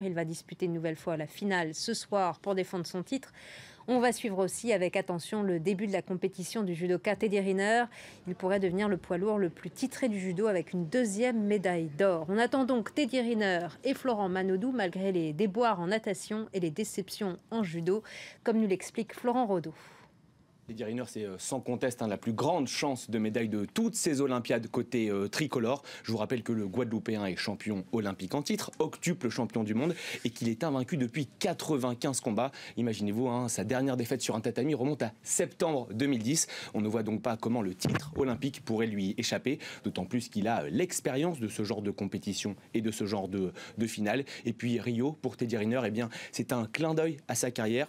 Il va disputer une nouvelle fois la finale ce soir pour défendre son titre. On va suivre aussi avec attention le début de la compétition du judoka Teddy Riner. Il pourrait devenir le poids lourd le plus titré du judo avec une deuxième médaille d'or. On attend donc Teddy Riner et Florent Manodou malgré les déboires en natation et les déceptions en judo, comme nous l'explique Florent Rodeau. Teddy Riner, c'est sans conteste la plus grande chance de médaille de toutes ces Olympiades côté tricolore. Je vous rappelle que le Guadeloupéen est champion olympique en titre, octuple champion du monde et qu'il est invaincu depuis 95 combats. Imaginez-vous, sa dernière défaite sur un tatami remonte à septembre 2010. On ne voit donc pas comment le titre olympique pourrait lui échapper, d'autant plus qu'il a l'expérience de ce genre de compétition et de ce genre de finale. Et puis Rio, pour Teddy Riner, c'est un clin d'œil à sa carrière,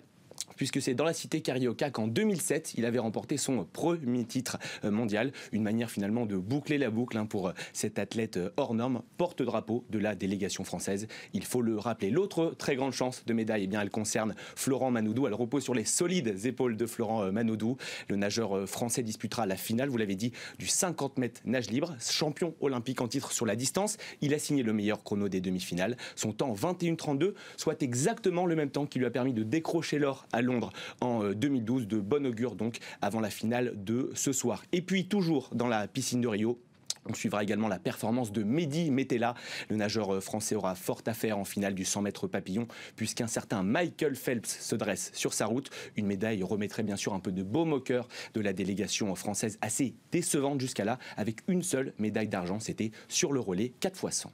puisque c'est dans la cité carioca qu'en 2007, il avait remporté son premier titre mondial. Une manière finalement de boucler la boucle pour cet athlète hors norme, porte-drapeau de la délégation française. Il faut le rappeler. L'autre très grande chance de médaille, elle concerne Florent Manodou. Elle repose sur les solides épaules de Florent Manodou. Le nageur français disputera la finale, vous l'avez dit, du 50 mètres nage libre. Champion olympique en titre sur la distance. Il a signé le meilleur chrono des demi-finales. Son temps 21,32, soit exactement le même temps qui lui a permis de décrocher l'or à Londres en 2012, de bon augure donc avant la finale de ce soir. Et puis toujours dans la piscine de Rio, on suivra également la performance de Mehdi Metella. Le nageur français aura fort à faire en finale du 100 mètres papillon, puisqu'un certain Michael Phelps se dresse sur sa route. Une médaille remettrait bien sûr un peu de baume au cœur de la délégation française, assez décevante jusqu'à là, avec une seule médaille d'argent. C'était sur le relais 4x100.